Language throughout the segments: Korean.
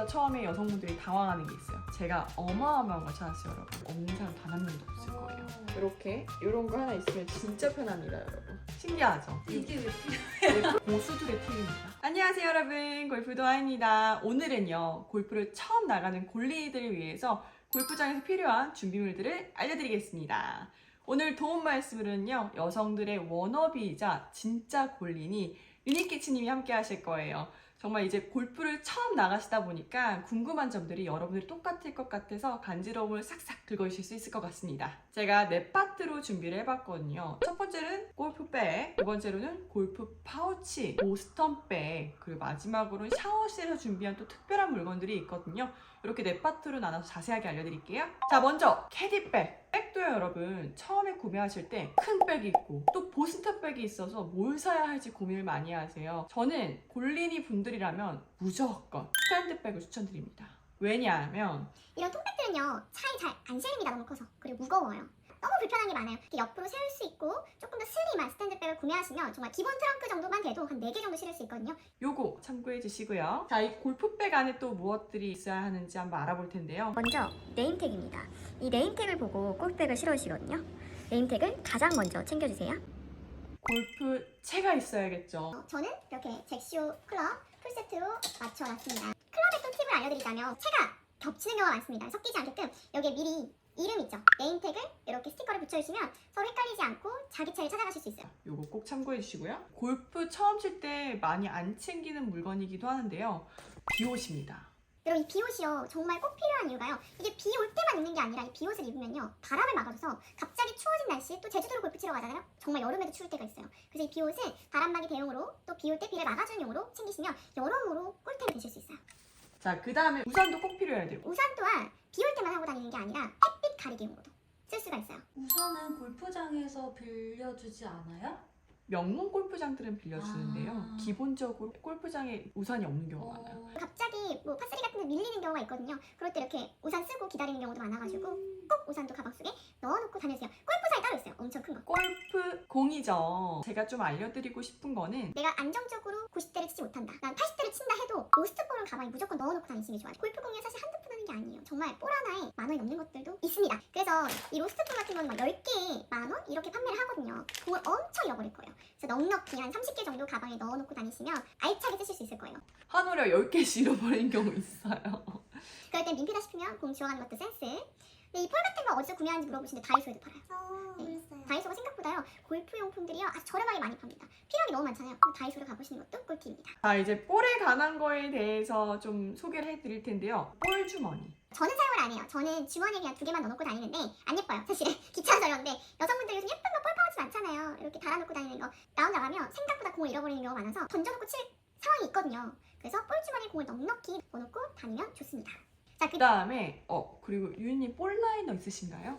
처음에 여성분들이 당황하는 게 있어요. 제가 어마어마한 걸 찾았어요, 여러분. 없는 사람 단 한 명도 없을 거예요. 이렇게 이런 거 하나 있으면 진짜 편합니다, 여러분. 신기하죠? 이게 왜 필요해? 고수들의 팁입니다. 안녕하세요, 여러분. 골프도아입니다. 오늘은요, 골프를 처음 나가는 골린이들을 위해서 골프장에서 필요한 준비물들을 알려드리겠습니다. 오늘 도움 말씀으로는요, 여성들의 워너비이자 진짜 골린이 유니키치님이 함께 하실 거예요. 정말 이제 골프를 처음 나가시다 보니까 궁금한 점들이 여러분들이 똑같을 것 같아서 간지러움을 싹싹 긁어주실 수 있을 것 같습니다. 제가 네 파트로 준비를 해봤거든요. 첫 번째는 골프백, 두 번째로는 골프 파우치, 보스턴백, 그리고 마지막으로는 샤워실에서 준비한 또 특별한 물건들이 있거든요. 이렇게 네 파트로 나눠서 자세하게 알려드릴게요. 자, 먼저 캐디백. 백도요, 여러분. 처음에 구매하실 때 큰 백이 있고 또 보스턴 백이 있어서 뭘 사야 할지 고민을 많이 하세요. 저는 골린이 분들이라면 무조건 스탠드백을 추천드립니다. 왜냐하면 이런 통백들은요 차에 잘 안 실립니다. 너무 커서. 그리고 무거워요. 너무 불편한 게 많아요. 이렇게 옆으로 세울 수 있고 조금 더 슬림한 스탠드백을 구매하시면 정말 기본 트렁크 정도만 돼도 한 4개 정도 실을 수 있거든요. 요거 참고해 주시고요. 자, 이 골프백 안에 또 무엇들이 있어야 하는지 한번 알아볼 텐데요. 먼저 네임택입니다. 이 네임택을 보고 골프백을 실어주시거든요. 네임택을 가장 먼저 챙겨주세요. 골프채가 있어야겠죠. 저는 이렇게 잭쇼 클럽 풀세트로 맞춰놨습니다. 클럽의 또 팁을 알려드리자면 채가 겹치는 경우가 많습니다. 섞이지 않게끔 여기에 미리 이름 있죠? 네임택을 이렇게 스티커를 붙여주시면 서로 헷갈리지 않고 자기 차를 찾아가실 수 있어요. 요거 꼭 참고해 주시고요. 골프 처음 칠 때 많이 안 챙기는 물건이기도 하는데요. 비옷입니다. 여러분 이 비옷이요 정말 꼭 필요한 이유가요. 이게 비 올 때만 입는 게 아니라 이 비옷을 입으면요 바람을 막아줘서 갑자기 추워진 날씨에 또 제주도로 골프 치러 가잖아요. 정말 여름에도 추울 때가 있어요. 그래서 이 비옷은 바람막이 대용으로 또 비 올 때 비를 막아주는 용으로 챙기시면 여러모로 꿀템이 되실 수 있어요. 자, 그 다음에 우산도 꼭 필요해야 돼요. 우산 또한 비 올 때만 하고 다니는 게 아니라 햇빛 가리개용으로도 쓸 수가 있어요. 우산은 골프장에서 빌려주지 않아요? 명문 골프장들은 빌려주는데요. 아. 기본적으로 골프장에 우산이 없는 경우가 많아요. 갑자기 뭐 파스리 같은 데 밀리는 경우가 있거든요. 그럴 때 이렇게 우산 쓰고 기다리는 경우도 많아가지고 꼭 우산도 가방 속에 넣어놓고 다니세요. 골프장이 따로 있어요. 엄청 큰 거. 골프 공이죠. 제가 좀 알려드리고 싶은 거는 내가 안정적으로 90대를 치지 못한다. 난 80대를 친다 해도 로스트볼은 가방에 무조건 넣어놓고 다니시는 게 좋아요. 골프공이 사실 한두 푼 하는 게 아니에요. 정말 볼 하나에 10,000원이 넘는 것들도 있습니다. 그래서 이 로스트볼 같은 거는 막 10개에 10,000원? 이렇게 판매를 하거든요. 공을 엄청 잃어버릴 거예요. 그래서 넉넉히 한 30개 정도 가방에 넣어놓고 다니시면 알차게 쓰실 수 있을 거예요. 한 올에 10개씩 잃어버린 경우 있어요. 그럴 땐 민폐다 싶으면 공 지워가는 것도 센스. 근데 이 폴 같은 거 어디서 구매하는지 물어보시는데 다이소에도 팔아요. 그랬어요. 다이소가 생각보다요 골프용품들이요 아주 저렴하게 많이 팝니다. 필요한 게 너무 많잖아요. 그럼 다이소를 가보시는 것도 꿀팁입니다. 자, 이제 볼에 관한 거에 대해서 좀 소개를 해드릴 텐데요. 볼 주머니. 저는 사용을 안 해요. 저는 주머니에 그냥 2개만 넣어놓고 다니는데 안 예뻐요. 사실 귀찮아서 그런데 여성분들 요즘 예쁜 거 볼 파우치 많잖아요. 이렇게 달아놓고 다니는 거. 나 혼자 가면 생각보다 공을 잃어버리는 경우가 많아서 던져놓고 칠 상황이 있거든요. 그래서 볼 주머니에 공을 넉넉히 넣어놓고 다니면 좋습니다. 자, 그 다음에 그리고 유인님 볼 라이너 있으신가요?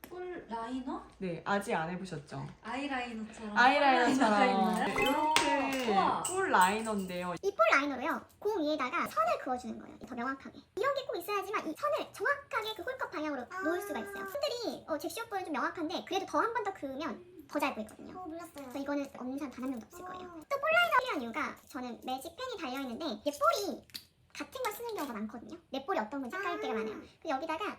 볼 라이너? 네, 아직 안 해보셨죠? 아이라이너처럼 아이라이너처럼 있나요? 이렇게 우와. 볼 라이너인데요. 이 볼 라이너로요 공 위에다가 선을 그어주는 거예요. 더 명확하게. 이런 게 꼭 있어야지만 이 선을 정확하게 그 홀컵 방향으로 놓을 수가 있어요. 손들이 잭시오볼은 좀 명확한데 그래도 더 한 번 더 그으면 더 잘 보이거든요. 몰랐어요. 그래서 이거는 없는 사람 단 한 명도 없을 거예요. 또 볼 라이너 필요한 이유가 저는 매직 펜이 달려있는데 이게 볼이 같은 걸 쓰는 경우가 많거든요. 내 볼이 어떤 건지 헷갈릴 때가 많아요. 그래서 여기다가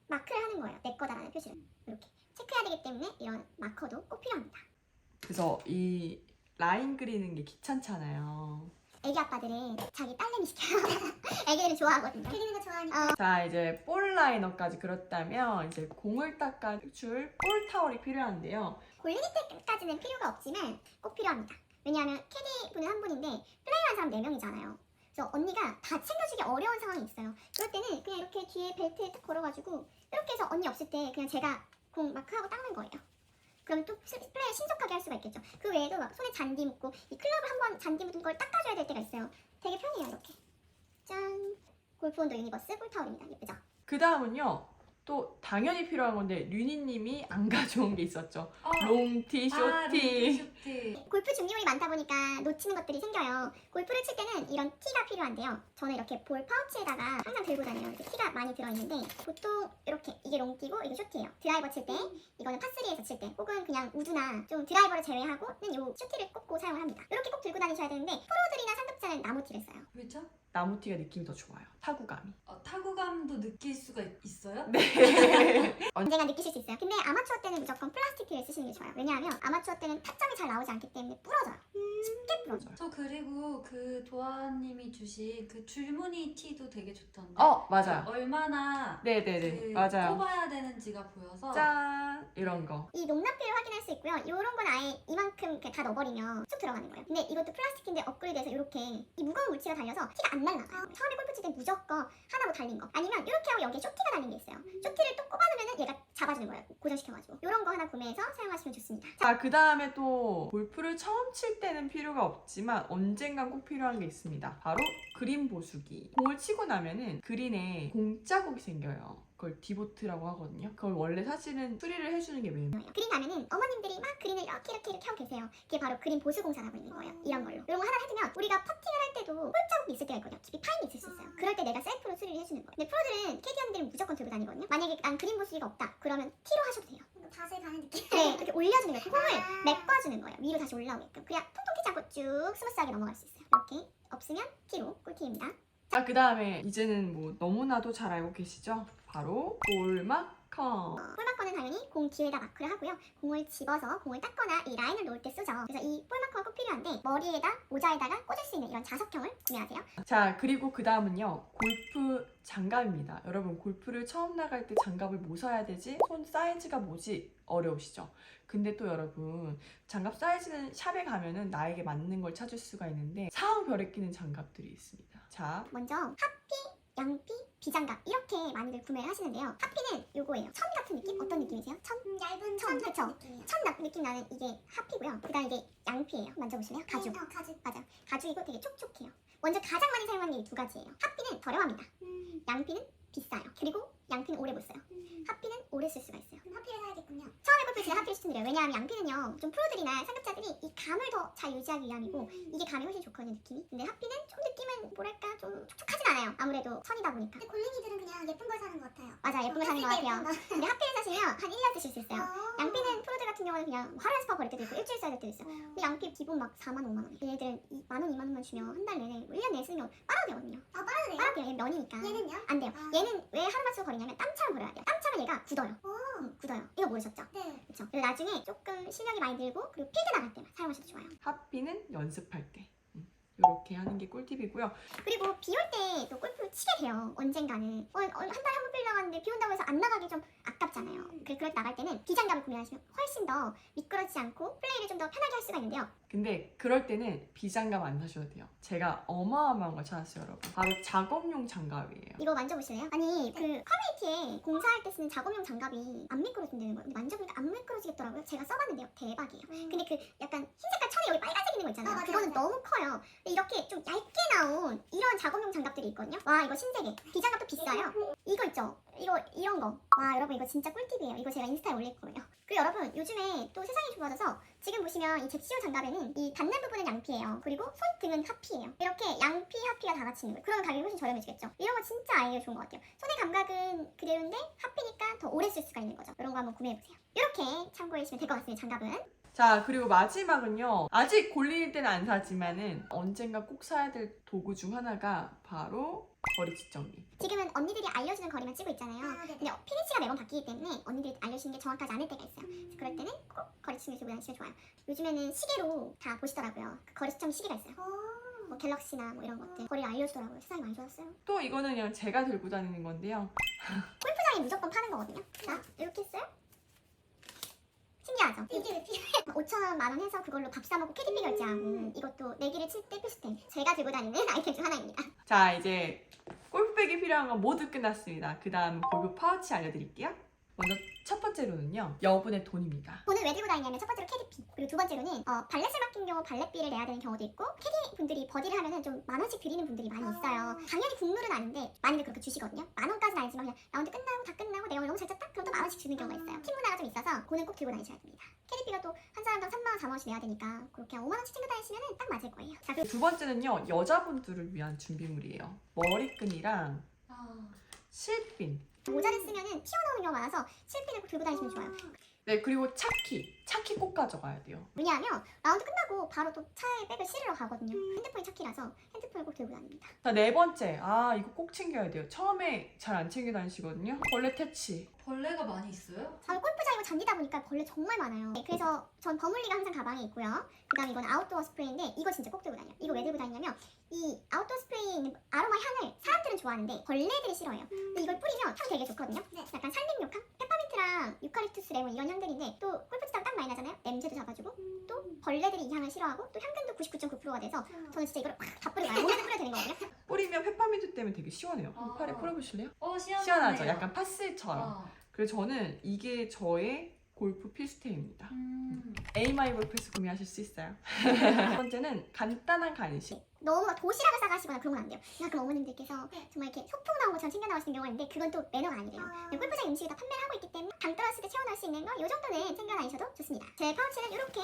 마크를 하는 거예요. 내 거다라는 표시를. 이렇게 체크해야 되기 때문에 이런 마커도 꼭 필요합니다. 그래서 이 라인 그리는 게 귀찮잖아요. 애기 아빠들은 자기 딸내미 시켜요. 애기들은 좋아하거든요. 그리는 거 좋아하니까. 자, 이제 볼 라이너까지 그렇다면 이제 공을 닦아줄 볼 타월이 필요한데요. 골린이 때까지는 필요가 없지만 꼭 필요합니다. 왜냐하면 캐디 분은 한 분인데 플레이하는 사람 4명이잖아요. 그래서 언니가 다 챙겨주기 어려운 상황이 있어요. 그럴 때는 그냥 이렇게 뒤에 벨트에 딱 걸어가지고 이렇게 해서 언니 없을 때 그냥 제가 공 마크하고 닦는 거예요. 그럼 또 플레이를 신속하게 할 수가 있겠죠. 그 외에도 막 손에 잔디 묻고 이 클럽을 한번 잔디 묻은 걸 닦아줘야 될 때가 있어요. 되게 편해요. 이렇게 짠! 골프원더 유니버스 볼타월입니다. 예쁘죠? 그 다음은요. 또 당연히 필요한 건데 류니님이 안 가져온 게 있었죠. 어. 롱티, 쇼티. 쇼티. 골프 준비물이 많다 보니까 놓치는 것들이 생겨요. 골프를 칠 때는 이런 티가 필요한데요. 저는 이렇게 볼 파우치에다가 항상 들고 다녀요. 이렇게 티가 많이 들어있는데 보통 이렇게 이게 롱티고 이게 쇼티예요. 드라이버 칠 때, 이거는 파3에서 칠 때, 혹은 그냥 우드나 좀 드라이버를 제외하고는 이 쇼티를 꽂고 사용을 합니다. 이렇게 꼭 들고 다니셔야 되는데 프로들이나 상급자는 나무 티를 써요. 왜죠? 나무티가 느낌이 더 좋아요. 타구감이. 타구감도 느낄 수가 있어요? 네. 언젠가 느끼실 수 있어요. 근데 아마추어 때는 무조건 플라스틱 티를 쓰시는 게 좋아요. 왜냐하면 아마추어 때는 타점이 잘 나오지 않기 때문에 부러져요. 쉽게 부러져요. 저 그리고 그 도아님이 주신 그 줄무늬 티도 되게 좋던데. 맞아요. 얼마나 네네네. 그 맞아요. 뽑아야 되는지가 보여서. 짠! 이런 거. 이 높낮이를 확인할 수 있고요. 이런 건 아예 이만큼 이렇게 다 넣어버리면 쭉 들어가는 거예요. 근데 이것도 플라스틱인데 업그레이드해서 이렇게 이 무거운 물체가 달려서 티가 안 날라가요. 처음에 골프 칠 때 무조건 하나로 달린 거. 아니면 이렇게 하고 여기에 쇼티가 달린 게 있어요. 쇼티를 또 꼽아놓으면 얘가 잡아주는 거예요. 고정시켜가지고. 이런 거 하나 구매해서 사용하시면 좋습니다. 자, 그 다음에 또 골프를 처음 칠 때는 필요가 없지만 언젠간 꼭 필요한 게 있습니다. 바로 그린 보수기. 공을 치고 나면은 그린에 공자국이 생겨요. 그걸 디보트라고 하거든요. 그걸 원래 사실은 수리를 해주는 게 메인. 그린 가면은 어머님들이 막 그린을 이렇게 하고 계세요. 그게 바로 그린 보수 공사라고 있는 거예요. 이런 걸로. 이런 거 하나 해두면 우리가 퍼팅을 할 때도 홀자국이 있을 때가 있거든요. 깊이 파임이 있을 수 있어요. 그럴 때 내가 셀프로 수리를 해주는 거예요. 근데 프로들은 캐디언들은 무조건 들고 다니거든요. 만약에 난 그린 보수기가 없다. 그러면 티로 하셔도 돼요. 밭을 가는 느낌? 네, 이렇게 올려주는 거예요. 공을 메꿔주는 거예요. 위로 다시 올라오게끔. 그냥 통통 튀지 않고 쭉 스무스하게 넘어갈 수 있어요. 이렇게 없으면 티로 꿀팁입니다. 자, 그 다음에 이제는 뭐 너무나도 잘 알고 계시죠? 바로 볼마커. 볼마커는 당연히 공 뒤에다 마크를 하고요. 공을 집어서 공을 닦거나 이 라인을 놓을 때 쓰죠. 그래서 이 볼마커가 꼭 필요한데 머리에다 모자에다가 꽂을 수 있는 이런 자석형을 구매하세요. 자, 그리고 그 다음은요. 골프 장갑입니다. 여러분, 골프를 처음 나갈 때 장갑을 뭐 사야 되지? 손 사이즈가 뭐지? 어려우시죠? 근데 또 여러분, 장갑 사이즈는 샵에 가면은 나에게 맞는 걸 찾을 수가 있는데 상별에 끼는 장갑들이 있습니다. 자, 먼저 하피, 양피, 비장갑 이렇게 많이들 구매를 하시는데요. 하피는 요거예요. 천 같은 느낌? 어떤 느낌이세요? 천? 얇은 천 그쵸? 느낌이에요. 천 느낌 나는 이게 하피고요. 그 다음 이게 양피예요. 만져보실래요? 가죽. 가죽. 맞아. 가죽이고 되게 촉촉해요. 먼저 가장 많이 사용하는 게 이 두 가지예요. 하피는 저렴합니다. 양피는 비싸요. 그리고 양피는 오래 못 써요. 하피는 오래 쓸 수가 있어요. 하피를 사야겠군요. 처음에 골프 치는 하피를 추천드려요. 왜냐하면 양피는요, 좀 프로들이나 상급자들이 이 감을 더 잘 유지하기 위함이고 이게 감이 훨씬 좋거든요, 느낌이. 근데 하피는 좀 느낌은 뭐랄까 좀 촉촉하진 않아요. 아무래도 천이다 보니까. 근데 골뱅이들은 그냥 예쁜 걸 사는 것 같아요. 맞아, 예쁜 거 사는 것 같아요. 근데 하피를 사시면 한 1년 쓰실 수 있어요. 양피는 프로들 같은 경우는 그냥 하루 연습하고 버릴 때도 있고 일주일 써야 될 때도 있어요. 근데 양피 기본 막 4만 5만 원에. 얘네들은 1만 원, 2만 원만 주면 한 달 내내 1년 내내 쓰는 경우 빨아도 되거든요. 아, 빨아도 돼요? 빨아도 돼요. 얘는 면이니까. 얘는요? 안 돼요. 아. 얘는 왜 하루만 쓰고 버리냐면 땀차면 버려야 돼요. 땀 차면 얘가 굳어요. 굳어요. 이거 모르셨죠? 네. 그렇죠. 그리고 나중에 조금 실력이 많이 들고 그리고 필드 나갈 때만 사용하셔도 좋아요. 하피는 연습할 때. 이렇게 하는 게 꿀팁이고요. 그리고 비 올 때 또 골프 치게 돼요. 언젠가는. 한 달에 한 번 빌려 갔는데 비 온다고 해서 안 나가기 좀 아깝잖아요. 그럴 때 나갈 때는 비장갑을 구매하시면 훨씬 더 미끄러지지 않고 플레이를 좀 더 편하게 할 수가 있는데요. 근데 그럴 때는 비장갑 안 사셔도 돼요. 제가 어마어마한 걸 찾았어요, 여러분. 바로 작업용 장갑이에요. 이거 만져보실래요? 아니 그 커뮤니티에 공사할 때 쓰는 작업용 장갑이 안 미끄러진다는 거예요. 근데 만져보니까 안 미끄러지겠더라고요. 제가 써봤는데요. 대박이에요. 근데 그 약간 흰색깔 천에 여기 빨간색 있는 거 있잖아요. 맞아요, 그거는 맞아요. 너무 커요. 근데 이렇게 좀 얇게 나온 이런 작업용 장갑들이 있거든요. 와 이거 신세계. 비장갑도 비싸요. 이거 있죠? 이런 거. 와 여러분 이거 진짜 꿀팁이에요. 이거 제가 인스타에 올릴 거예요. 그리고 여러분 요즘에 또 세상이 좋아져서 지금 보시면 이 잭시온 장갑에는 이 닿는 부분은 양피예요. 그리고 손등은 하피예요. 이렇게 양피, 하피가 다 같이 있는 거예요. 그러면 가격이 훨씬 저렴해지겠죠. 이런 거 진짜 아이디어 좋은 것 같아요. 손의 감각은 그대로인데 하피니까 더 오래 쓸 수가 있는 거죠. 이런 거 한번 구매해보세요. 이렇게 참고해 주시면 될 것 같습니다. 장갑은. 자, 그리고 마지막은요. 아직 골릴 때는 안 사지만은 언젠가 꼭 사야 될 도구 중 하나가 바로 거리 측정기. 지금은 언니들이 알려주는 거리만 치고 있잖아요. 아, 네. 근데 피니치가 매번 바뀌기 때문에 언니들이 알려주는 게 정확하지 않을 때가 있어요. 그래서 그럴 때는 꼭 거리 측정기 들고 다니시면 좋아요. 요즘에는 시계로 다 보시더라고요. 그 거리 측정 시계가 있어요. 뭐 갤럭시나 뭐 이런 것들 거리를 알려주더라고요. 세상이 많이 좋았어요. 또 이거는 그냥 제가 들고 다니는 건데요. 골프장에 무조건 파는 거거든요. 자, 이렇게 했어요. 신기하죠? 이게 왜 필요해? 5,000원, 만원 해서 그걸로 밥 사먹고 캐디피 결제하고 이것도 내기를 칠 때 필수템. 제가 들고 다니는 아이템 중 하나입니다. 자, 이제 골프백이 필요한 건 모두 끝났습니다. 그 다음 골프 파우치 알려드릴게요. 먼저 첫 번째로는요. 여분의 돈입니다. 돈을 왜 들고 다니냐면 첫 번째로 캐디피, 그리고 두 번째로는 발렛을 맡긴 경우 발렛비를 내야 되는 경우도 있고 캐디 분들이 버디를 하면은 좀 10,000원씩 드리는 분들이 많이 있어요. 당연히 국룰은 아닌데 많이들 그렇게 주시거든요. 10,000원까지는 아니지만 그냥 라운드 끝나고 다 끝나고 내가 오늘 너무 잘 쳤다? 그럼 또 10,000원씩 주는 경우가 있어요. 팀 문화가 좀 있어서 돈은 꼭 들고 다니셔야 됩니다. 캐디피가 또 한 사람당 3만 원, 4만 원씩 내야 되니까 그렇게 5만 원씩 챙겨 다니시면 딱 맞을 거예요. 자, 그리고 두 번째는요. 여자분들을 위한 준비물이에요. 머리끈이랑 실핀. 모자를 쓰면은 튀어나오는 경우가 많아서 실핀을 꼭 들고 다니시면 좋아요. 네, 그리고 차키 꼭 가져가야 돼요. 왜냐하면 라운드 끝나고 바로 또 차에 백을 실으러 가거든요. 핸드폰이 차키라서 핸드폰을 꼭 들고 다닙니다. 자, 네 번째. 이거 꼭 챙겨야 돼요. 처음에 잘 안 챙겨 다니시거든요. 벌레 퇴치. 벌레가 많이 있어요? 골프장이고 잔디다 보니까 벌레 정말 많아요. 네, 그래서 전 버물리가 항상 가방에 있고요. 그다음 이건 아웃도어 스프레이인데 이거 진짜 꼭 들고 다녀요. 이거 왜 들고 다니냐면 이 아웃도어 스프레이에 있는 아로마 향을 사람들은 좋아하는데 벌레들이 싫어해요. 근데 이걸 뿌리면 향 되게 좋거든요. 약간 산림욕향? 페퍼민트랑 유카리투스, 레몬 이런 향들인데 또 골프장 딱 많이 나잖아요. 냄새도 잡아주고 또 벌레들이 이 향을 싫어하고 또 향균도 99.9%가 돼서 저는 진짜 이걸 다 뿌리고 가요. 몸에도 뿌려야 되는 거거든요. 뿌리면 페퍼민트 때문에 되게 시원해요. 아. 팔에 뿌려보실래요? 시원하네요. 시원하죠? 약간 파스처럼. 어. 그래서 저는 이게 저의 골프 필수템입니다. 음. 에이마이 골프에서 구매하실 수 있어요. 두 번째는 간단한 간식. 너무 막 도시락을 싸가시거나 그런 건 안 돼요. 가끔 어머님들께서 정말 이렇게 소풍 나온 것처럼 챙겨 나오시는 경우가 있는데 그건 또 매너가 아니래요. 골프장 음식을 다 판매를 하고 있기 때문에 당 떨어졌을 때 채워넣을 수 있는 거 이 정도는 챙겨 다니셔도 좋습니다. 제 파우치는 이렇게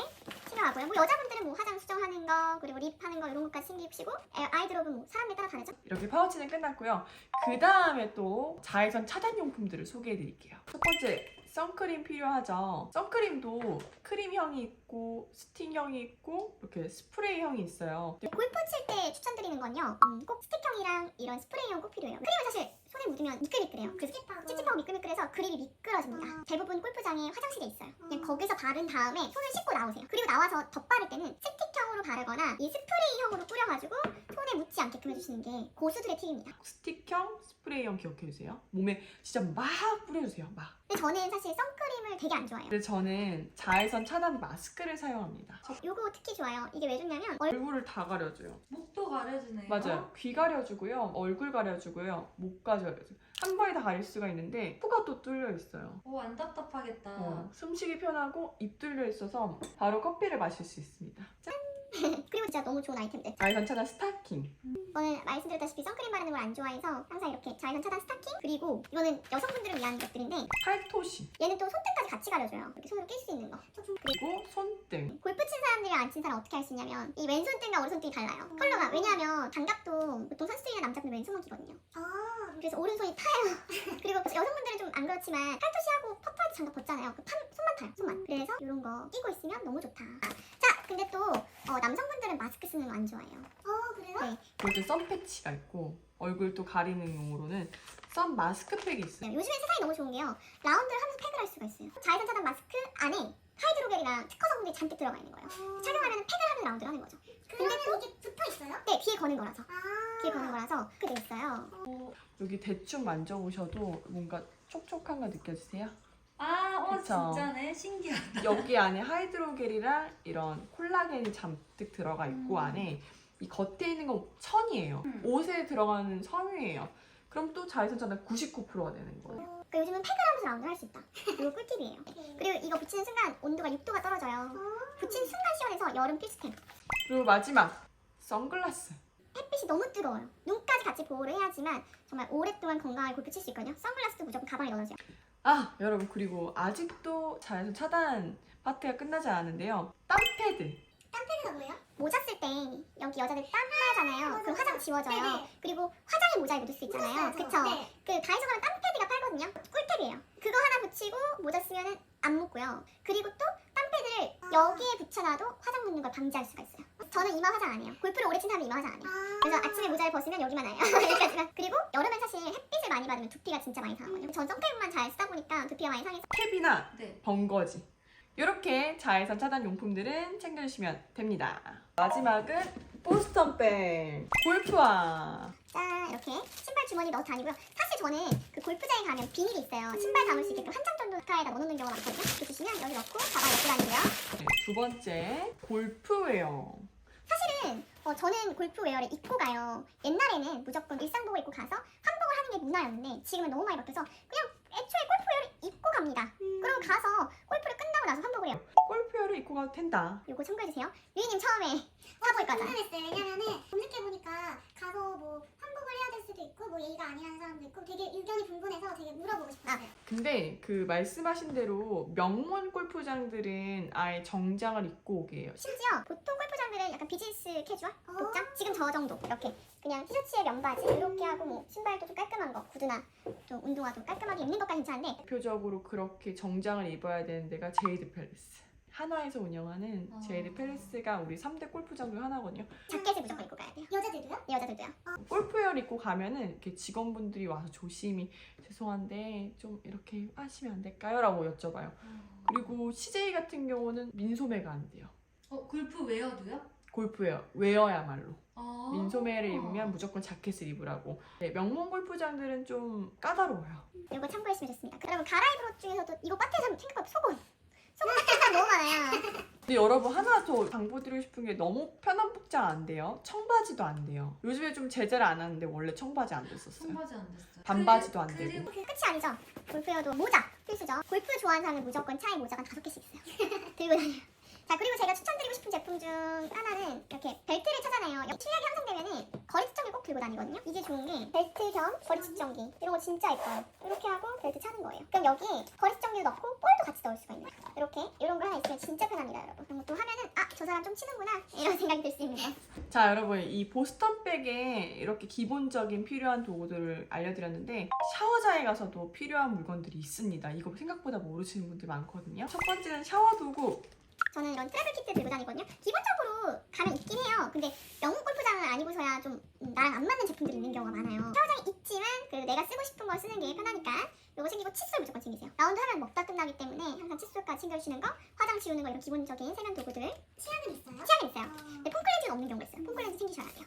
챙겨가고요. 뭐 여자분들은 뭐 화장 수정하는 거 그리고 립 하는 거 이런 것까지 챙기시고 아이드롭은 뭐 사람에 따라 다르죠. 이렇게 파우치는 끝났고요. 그 다음에 또 자외선 차단용품들을 소개해드릴게요. 첫 번째, 선크림 필요하죠. 선크림도 크림형이 있고 스틱형이 있고 이렇게 스프레이형이 있어요. 골프 칠 때 추천드리는 건요. 꼭 스틱형이랑 이런 스프레이형 꼭 필요해요. 크림은 사실 손에 묻으면 미끌미끌해요. 그래서 찝찝하고 미끌미끌해서 그립이 미끄러집니다. 대부분 골프장에 화장실에 있어요. 그냥 거기서 바른 다음에 손을 씻고 나오세요. 그리고 나와서 덧바를 때는 스틱형으로 바르거나 이 스프레이형으로 뿌려가지고 손에 묻지 않게끔 해주시는 게 고수들의 팁입니다. 스틱형, 스프레이형 기억해주세요. 몸에 진짜 막 뿌려주세요. 막. 근데 저는 사실 선크림을 되게 안 좋아해요. 그래서 저는 자외선 차단 마스크를 사용합니다. 요거 특히 좋아요. 이게 왜 좋냐면 얼굴을 다 가려줘요. 목도 가려주네요. 맞아요. 귀 가려주고요. 얼굴 가려주고요. 목 가려주고요. 한 번에 다 가릴 수가 있는데 코가 또 뚫려 있어요. 오, 안 답답하겠다. 숨쉬기 편하고 입 뚫려 있어서 바로 커피를 마실 수 있습니다. 짠! 그리고 진짜 너무 좋은 아이템들. 자외선 차단 스타킹. 저는 말씀드렸다시피 선크림 바르는 걸 안 좋아해서 항상 이렇게 자외선 차단 스타킹 그리고 이거는 여성분들을 위한 것들인데 팔토시. 얘는 또 손등까지 같이 가려줘요. 이렇게 손으로 낄 수 있는 거. 그리고 손등. 골프 친 사람들이랑 안 친 사람 어떻게 할 수 있냐면 이 왼손등과 오른손등이 달라요. 컬러가. 왜냐하면 장갑도 보통 선수들이나 남자분들 왼손만 끼거든요. 그래서 오른손이 타요. 그리고 여성분들은 좀 안 그렇지만 팔토시하고 퍼프하게 장갑 벗잖아요. 그 손만 타요. 손만. 그래서 이런 거 끼고 있으면 너무 좋다. 자, 근데 또 남성분들은 마스크 쓰는 거 안 좋아해요. 그래요? 네. 그리고 선 패치가 있고 얼굴 또 가리는 용으로는 선 마스크팩이 있어요. 요즘엔 세상이 너무 좋은 게요. 라운드를 하면서 팩을 할 수가 있어요. 자외선 차단 마스크 안에 하이드로겔이랑 특허 성분들이 잔뜩 들어가 있는 거예요. 착용하면 팩을 하면서 라운드를 하는 거죠. 근데 또 이게 붙어 있어요? 네, 귀에 거는 거라서. 귀에 거는 거라서 그렇게 돼 있어요. 여기 대충 만져보셔도 뭔가 촉촉한 거 느껴지세요? 그쵸? 진짜네. 신기하다. 여기 안에 하이드로겔이랑 이런 콜라겐이 잔뜩 들어가 있고 안에 이 겉에 있는 건 천이에요. 옷에 들어가는 섬유예요. 그럼 또 자외선 차단 99%가 되는 거예요. 그러니까 요즘은 팩을 하면서 라운드를 할 수 있다. 이거 꿀팁이에요. 그리고 이거 붙이는 순간 온도가 6도가 떨어져요. 붙이는 순간 시원해서 여름 필수템. 그리고 마지막 선글라스. 햇빛이 너무 뜨거워요. 눈까지 같이 보호를 해야지만 정말 오랫동안 건강하게 골프 칠 수 있거든요. 선글라스도 무조건 가방에 넣어주세요. 여러분 그리고 아직도 자외선 차단 파트가 끝나지 않았는데요. 땀패드. 땀패드가 뭐예요? 모자 쓸 때 여기 여자들 땀 나잖아요. 그럼 화장 지워져요. 그리고 화장이 모자에 묻을 수 있잖아요. 그쵸? 그 다이소 가면 땀패드가 팔거든요. 꿀팁이에요. 그거 하나 붙이고 모자 쓰면은 안 묻고요. 그리고 또 땀패드를 여기에 붙여놔도 화장 묻는 걸 방지할 수가 있어요. 저는 이마 화장 안 해요. 골프를 오래 친 사람이 이마 화장 안 해요. 그래서 아침에 모자를 벗으면 여기만 와요. 여기까지만. 그리고 여름엔 사실 햇빛을 많이 받으면 두피가 진짜 많이 상하거든요. 전 선크림만 잘 쓰다 보니까 두피가 많이 상해서 캡이나 네. 번거지. 이렇게 자외선 차단 용품들은 챙겨주시면 됩니다. 마지막은 보스턴백 골프화. 짠 이렇게 신발 주머니 넣어 다니고요. 사실 저는 그 골프장에 가면 비닐이 있어요. 신발 담을 수 있게끔 한 장 정도 가에다 넣어놓는 경우가 많거든요. 이렇게 주시면 여기 넣고 가방에 넣고 다니고요. 네, 두 번째 골프웨어. 사실은 저는 골프웨어를 입고 가요. 옛날에는 무조건 일상복을 입고 가서 환복을 하는 게 문화였는데 지금은 너무 많이 바뀌어서 그냥 애초에 골프웨어를 입고 갑니다. 그럼 가서 골프를 끝나고 나서 환복을 해요. 골프웨어를 입고 가도 된다. 요거 참고해주세요. 유이님 처음에 사볼 거죠? 궁금했어요. 왜냐면은 검색해보니까 가서 뭐 환복을 해야 될 수도 있고 뭐 예의가 아니라는 사람도 있고 되게 의견이 분분해서 되게 물어보고 싶었어요. 근데 그 말씀하신 대로 명문 골프장들은 아예 정장을 입고 오게 해요. 심지어 보통 골프장들은 약간 비즈니스 캐주얼 복장? 지금 저 정도 이렇게 그냥 티셔츠에 면바지 이렇게 하고 뭐 신발도 좀 깔끔한 거 구두나 좀 운동화도 깔끔하게 입는 것까지 괜찮은데 대표적으로 그렇게 정장을 입어야 되는 데가 제이드 팰리스. 한화에서 운영하는 제이드 팰리스가 우리 3대 골프장 중 하나거든요. 자켓을 무조건 입고 가야 돼요. 여자들도요? 여자들도요. 골프웨어를 입고 가면은 이렇게 직원분들이 와서 조심히 죄송한데 좀 이렇게 하시면 안 될까요? 라고 여쭤봐요. 그리고 CJ 같은 경우는 민소매가 안 돼요. 골프 웨어도요? 골프웨어, 웨어야말로. 아. 민소매를 입으면 무조건 자켓을 입으라고. 네, 명문 골프장들은 좀 까다로워요. 이거 참고했으면 좋습니다. 여러분 갈아입을 옷 중에서도 이거 빠트는 사람 생각보다 속옷 빠트는 사람 너무 많아요. 근데 여러분 하나 더 당부드리고 싶은 게 너무 편한 복장 안 돼요. 청바지도 안 돼요. 요즘에 좀 제재를 안 하는데 원래 청바지 안 됐었어요. 청바지 안 됐어요. 반바지도 안 되고. 그리고 그 끝이 아니죠. 골프웨어도 모자 필수죠. 골프 좋아하는 사람은 무조건 차에 모자가 5개씩 있어요. 들고 다녀요. 자 그리고 제가 추천드리고 싶은 제품 중 하나는 이렇게 벨트를 차잖아요. 출력이 향상되면은 거리 측정기 꼭 들고 다니거든요. 이게 좋은 게 벨트 겸 거리 측정기. 이런 거 진짜 예뻐요. 이렇게 하고 벨트 차는 거예요. 그럼 여기 거리 측정기를 넣고 볼도 같이 넣을 수가 있는 거예요. 이렇게 이런 거 하나 있으면 진짜 편합니다, 여러분. 그런 것도 하면은 아 저 사람 좀 치는구나 이런 생각이 들 수 있는 거. 자 여러분 이 보스턴백에 이렇게 기본적인 필요한 도구들을 알려드렸는데 샤워장에 가서도 필요한 물건들이 있습니다. 이거 생각보다 모르시는 분들 많거든요. 첫 번째는 샤워 도구. 저는 이런 트래블 키트 들고 다니거든요. 기본적으로 가면 있긴 해요. 근데 영국 골프장을 아니고서야 좀 나랑 안 맞는 제품들이 있는 경우가 많아요. 샤워장이 있지만 그래도 내가 쓰고 싶은 걸 쓰는 게 편하니까 요거 챙기고 칫솔 무조건 챙기세요. 라운드 하면 먹다 끝나기 때문에 항상 칫솔까지 챙겨주시는 거, 화장 지우는 거 이런 기본적인 세면 도구들 취향은 있어요? 취향이 있어요. 근데 폼클렌즈는 없는 경우가 있어요. 폼클렌즈 챙기셔야 돼요.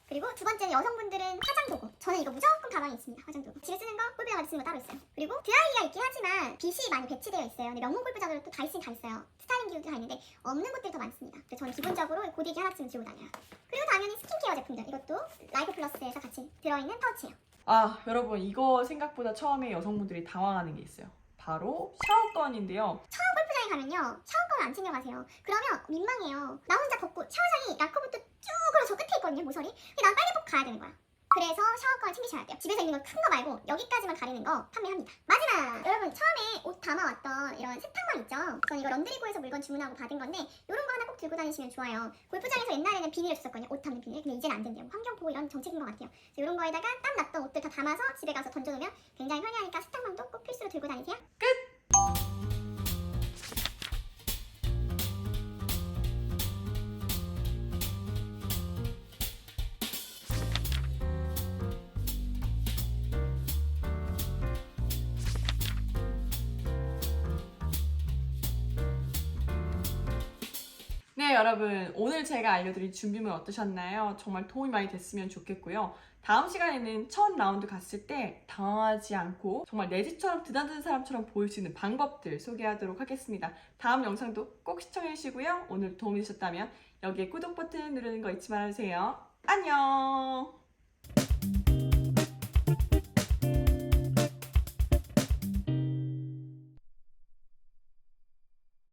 그리고 두 번째는 여성분들은 화장 도구. 저는 이거 무조건 가방에 있습니다. 화장 도구. 집에 쓰는 거, 골프장에 쓰는 거 따로 있어요. 그리고 드라이기가 있긴 하지만 빛이 많이 배치되어 있어요. 근데 명문 골프장들은 또 다 있으면 다 있어요. 스타일링 기구도 다 있는데 없는 곳들이 더 많습니다. 근데 저는 기본적으로 고데기 하나쯤 들고 다녀요. 그리고 당연히 스킨케어 제품들. 이것도 라이프 플러스에서 같이 들어있는 파우치예요. 아 여러분 이거 생각보다 처음에 여성분들이 당황하는 게 있어요. 바로 샤워건인데요. 골프장에 가면요 샤워건을 안 챙겨가세요. 그러면 민망해요. 나 혼자 걷고 샤워장이 라커부터 쭉 저 끝에 있거든요, 모서리. 근데 난 빨리 꼭 가야 되는 거야. 그래서 샤워건을 챙기셔야 돼요. 집에서 있는 거 큰 거 말고 여기까지만 가리는 거 판매합니다. 마지막! 여러분 처음에 옷 담아왔던 이런 세탁망 있죠? 전 이거 런드리고에서 물건 주문하고 받은 건데 이런 거 하나 꼭 들고 다니시면 좋아요. 골프장에서 옛날에는 비닐을 줬었거든요. 옷 담는 비닐. 근데 이제는 안 된대요. 환경보호 이런 정책인 것 같아요. 그래서 이런 거에다가 땀 났던 옷들 다 담아서 집에 가서 던져놓으면 굉장히 편리하니까 세탁망도 꼭 필수로 들고 다니세요. 네 여러분 오늘 제가 알려드린 준비물 어떠셨나요? 정말 도움이 많이 됐으면 좋겠고요. 다음 시간에는 첫 라운드 갔을 때 당황하지 않고 정말 내 집처럼 드나드는 사람처럼 보일 수 있는 방법들 소개하도록 하겠습니다. 다음 영상도 꼭 시청해 주시고요. 오늘 도움이 되셨다면 여기에 구독 버튼 누르는 거 잊지 말아주세요. 안녕.